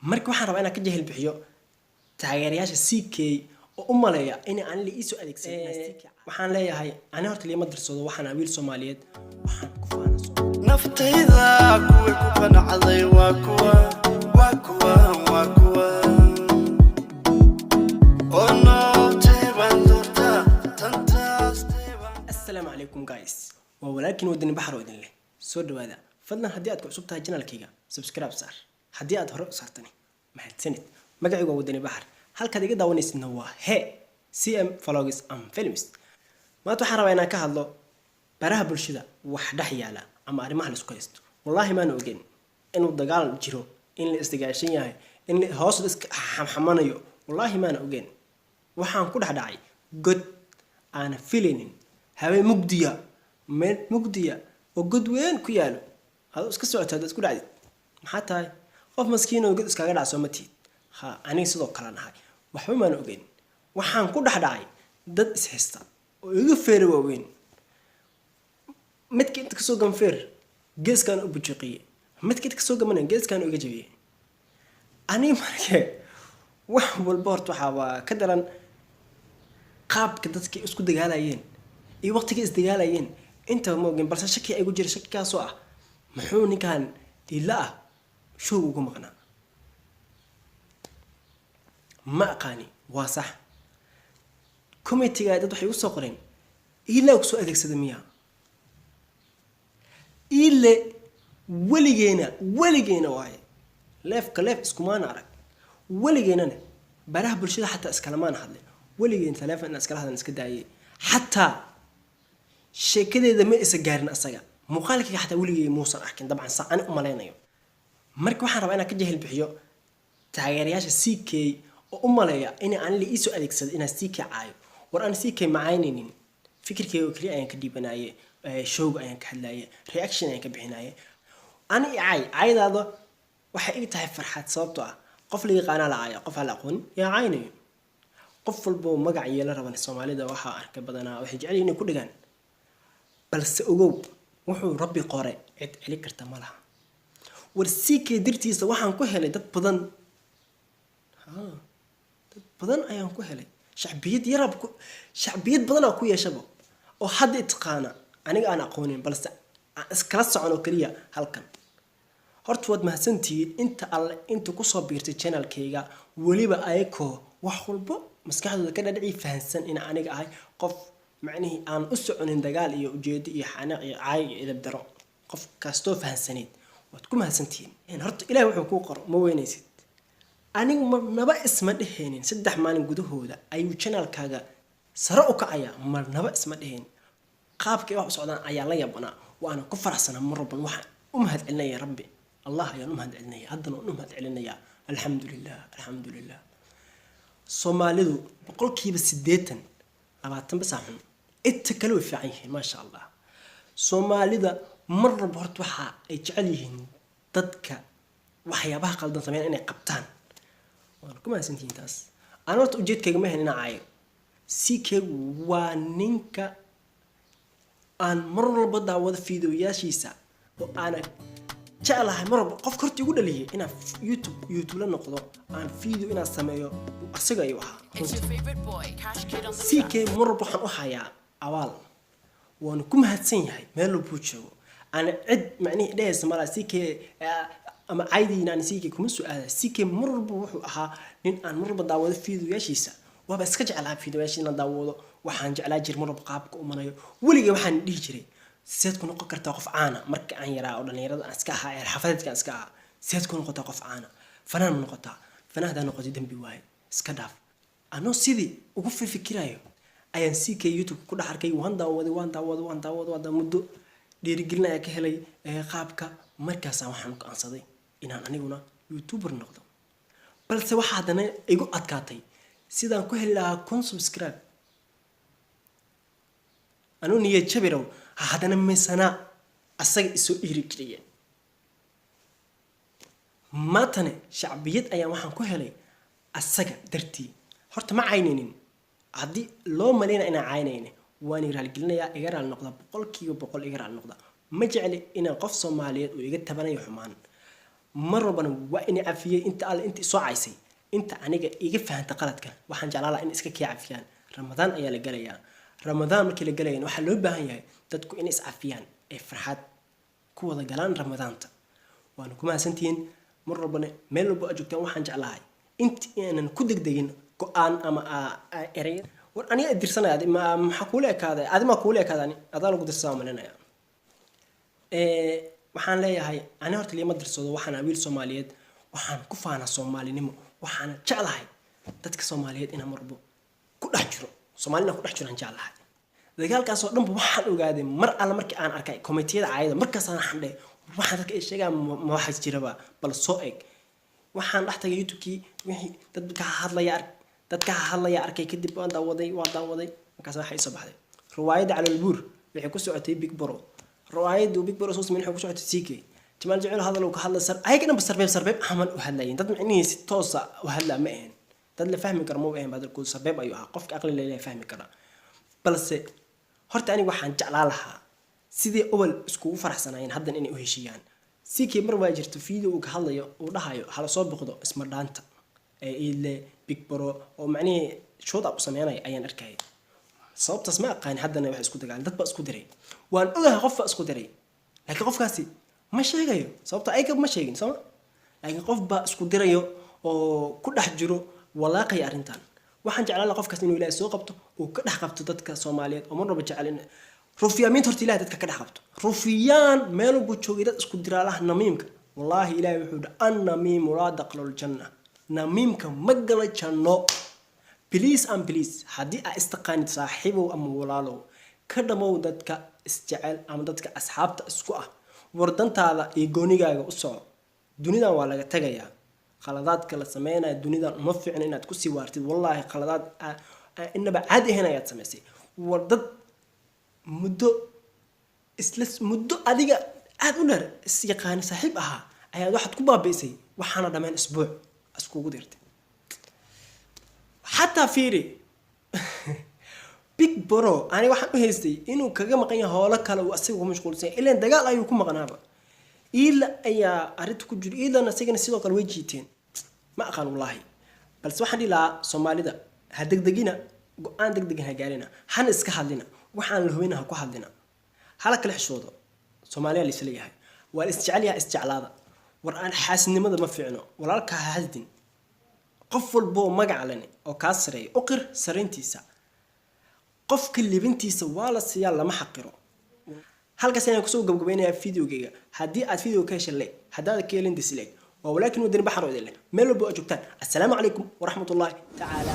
marka waxaan rabaa inaan ka jahil bixiyo taageerayaasha CK oo u maleeya in aan la iiso adeegsan waxaan leeyahay ani horta liima dirsado waxaan wiil Soomaaliyeed waxaan ku faanaso naftayda kuwa ku qanacday waa kuwa السلام عليكم guys ولكن ودني بحر ودن له soo dhawaada fadlan hadii aad ku cusub tahay channelkayga subscribe saar hadii aad hore u saartani mahadsanid magacaygu wadani bahar halkaad iga daawanaysidna waa he CM Vlogs and Films maanta waxaan rabaa inaan ka hadlo baraha bulshada wax dhex yaala ama arrimaha la isku haysto wallahi ma ogeyn inuu dagaal jiro in la isdagaashan yahay in hoos la iska xamxamanayo wallahi ma ogeyn waxaan ku dhaxdhacay god aan filinin habay mugdiya oo god weyn ku yaalo hada iska socotaa isku dhacday maxaa tahay qof maskiin oo god iskaga dhacso ma tiid ha aniga sidoo kale nahay waxba ma ogeyn waxaan ku dhaxdhacay dad is haysta oo iga feer waaweyn midka inta ka soo ganfeer geeskan u bujiqiye midka inta ka soo gamanay geeskan uga jabiyay ani markay wax walba horta waxa ka daran qaabka dadka isku dagaalayeen iyo waqtiga is dagaalayeen inta ma ogeyn balse shaki ay ugu jira shaki kaas oo ah muxuu ninkan ila show ugu maqnaa ma aqaani waa sax committee dad waxay u soo qoreen ila ku soo adeegsada miya ila waligeena waay leef isku maan arag waligeena baraha bulshada xataa iskalamaan hadlay waligeena telefoon iskala hadlan iska daayay xataa sheekadeeda ma isa gaarin asaga muuqaalkiga xataa waligeena muusan arkin dabcan saan u maleynayo marka waxaan rabaa inaan ka jahil bixiyo taageerayaasha CK oo u maleeya in aan la iiso adeegsado inaan CK caayo war aan CK macayninin fikirkayga oo kaliya ayaan ka dhiibanaye showga ayaan ka hadlaye reaction ayaan ka bixinaye ani caaydaada waxay ii tahay farxad sababtoo ah qof la yaqaan la caayo qof la aqoon yaa caaynayo qof walba magac yeela raban Soomaalida waxa arka badanaa waxay jecel yihiin ku dhigaan balse ogow wuxuu rabbi qore cid celi karta ma laha war CK dirtiisa waxaan ku helay dad badan ayaan ku helay shacbiyad badan oo ku yeeshaba oo hadda itqaana aniga aan aqoonin balse iskala socon oo kaliya halkan horta waad mahadsantihiin inta alle inta ku soo biirtay channelkayga waliba ayakoo wax walba maskaxdooda ka dhadhici fahansan in aniga ahay qof macnaheedu aan u soconin dagaal iyo ujeedo iyo xanaaq iyo caay iyo idab daro qof kasto fahansaneed waad ku mahadsantihiin horta ilaahay wuxuu ku qoro ma weynaysid anigu marnaba isma dheheenin 3 maalin gudahooda ayuu channelkaaga sare u kacaya marnaba isma dheheen qaabkii wax u socdaan ayaa la yaabana waana ku faraxsanaa marban waxa u mahad celinaya rabbi الله يا نمهد علينا هذا نمهد علينا الحمد لله Soomaalidu boqolkiiba 80 labaatan bas aan ittakalo fiican ma sha Allah Soomaalida marba horta waxa ay jecel yihiin dadka waxyaabaha qaldan sameeyaan inay qabtaan waan ku maasantiin taas aan horta ujeedkayga ma helina caayo CK waa ninka aan marba daawada fiidiyoyaashiisa oo aan jeclahay marba qof korti ugu dhaliyay ina YouTube la noqdo aan video ina sameeyo asaga ay waxa CK marba waxaan u hayaa awaal waan ku mahadsan yahay meel uu joogo ana cid macnaheedu dhees mala CK ama caydina aan CK kuma su'aala CK marba wuxuu ahaa nin aan marba daawado fiidiyoyaashiisa waaba iska jeclaa fiidiyoyaashiina daawado waxaan jeclaa jir marba qaabka u manayo waligeey waxaan dhihi jiray سيد كون قف كرتا قف عانا مرك عن يرى أو دنيرة أسكاها الحفلات كأسكاها سيد كون قطع قف عانا فنان نقطع فنان هذا نقطة دم بواي سكداف أنا سيدي وقف في فكرة أيان CK يوتيوب كل حركة وان مدو ديرجلنا يا كهلي قابك مركز وحنك أنصدي إن أنا هنا يوتيوبر نقطة بل سوى حدا أنا يقول أتكاتي سيدان كهلا كون سبسكرايب أنا نيجي شبيرو هذا نمسنا أسرع سو إيركليه ما تني شعبية أيام وحن كهلي أسرع درتي هرت ما عينين عادي لو ملينا إنا عينين واني رجلنا يا إجرا النقطة بقول كيو بقول إجرا النقطة ما جعل إنا قف صوماليات ويجت تبني يحمان marrabana waa inay cafiyay inta alle inta soo caysay inta aniga iga fahanta qaladka waxaan jeclaa in iska kii cafiyaan ramadaan ayaa la galayaa ramadaan markii la galayna waxaa loo baahan yahay dadku inay is cafiyaan ee farxad ku wada galaan ramadaanta waana ku mahadsantihiin marrabana meel walba aad joogtaan waxaan jeclahay inta aanan ku degdegin go'aan ama erey war aniga dirsanaya maxaa kuula ekaaday adima kuula ekaaday adaa lagu dirsadaa malinaya waxaan leeyahay ani horta lima dirsado waxaan wiil Soomaaliyeed waxaan ku faana Soomaalinimo waxaan jeclahay dadka Soomaaliyeed inaan marbo ku dhex jiro Soomaalina ku dhex jiraan jeclahay dagaalkaas oo dhan waxaan ogaaday mar alla markii aan arkay komitiyada caayada markaas aan xandhay waxaan dadka ay sheegaan ma waxa jiraba bal soo eeg waxaan dhaxtay YouTube-kii wixii dadka hadlaya arkay kadib waan daawaday markaas waxay soo baxday riwaayada cali albuur wixii ku socotay Big Bro riwaayadu Big Bro soo sameeyay ku socotay CK Jamal Jacayl hadal uu ka hadlay ayagana sarbeeb aman u hadlayeen dad macnihiisa toos ah u hadla ma ahayn dad la fahmi karo ma ahayn badalku sarbeeb ayuu ahaa qofka aqli leeyahay fahmi kara balse horta aniga waxaan jeclaa lahaa sidii awal isku faraxsanaayeen haddan inay u heshiiyaan CK mar waa jirto video uu ka hadlayo uu dhahayo hala soo boqdo isma dhaanta ee ile Big Bro oo macnihi shoot up sameeynay ayaan arkay sababtaas ma aqaan haddana wax isku dagaal dad ba isku diray waan ogahay qof isku diray laakiin qofkaasi ma sheegayo sababta ay ka ma sheegin soo laakiin qof ba isku dirayo oo ku dhex jiro walaaqay arintan waxaan jeclaan qofkaas inuu Ilaahay soo qabto oo ka dhex qabto dadka Soomaaliyeed oo marnaba jecel rufiyaamiinta horta Ilaahay dadka ka dhex qabto rufiyaan meel uu joogay dad isku diraalaha namiimka wallahi Ilaahay wuxuu dhahay an-namiim la daqlul janna namiimka magala janno please haddii aad istaqaanid saaxiibow ama walaalow ka dhamow dadka isjecel ama dadka asxaabta isku ah wardantaada iyo goonigaaga u soo dunidan waa laga tagayaa khaladaadka la sameeyay dunidan uma fiicna inaad ku sii waartid wallahi khaladaad inaba caadi ahayn ayaad sameysay wardad muddo adiga aad u dheer is yaqaan saaxiib ahaa ayaad waxaad ku baabiisay waxaana dhameen isbuuc iskugu dirtay حتى فيري Big Bro أنا واحد مهستي إنه كجمع قيا هلا كلا وأسيبه مشغول سين إلا دجال أيوكم مغنابا إلا أيا أريد كجور إلا نسيجن السيدو كل وجهتين ما أقال والله بس واحد لا Somali ده هدق دقينا عندك دقينا هجارينا حنسك حدنا وحن الهوينا هكو حدنا هلا كل حشوده Somali اللي سليها والاستعليها استعلاده ورأنا حاسس إن ماذا ما فيعنه ولا لك هالدين قفل بو مقعلني أو كاسري أقر سرنتيسا قف كل بنتيسا ولا سيالا ما حقره هل كسينا كسوق قبقبيني فيديو جيجا هدي فيديو كاش اللي هذا كيلين ديسليك ولكن ودني بحر ودله ملو بو أجوبتان السلام عليكم ورحمة الله تعالى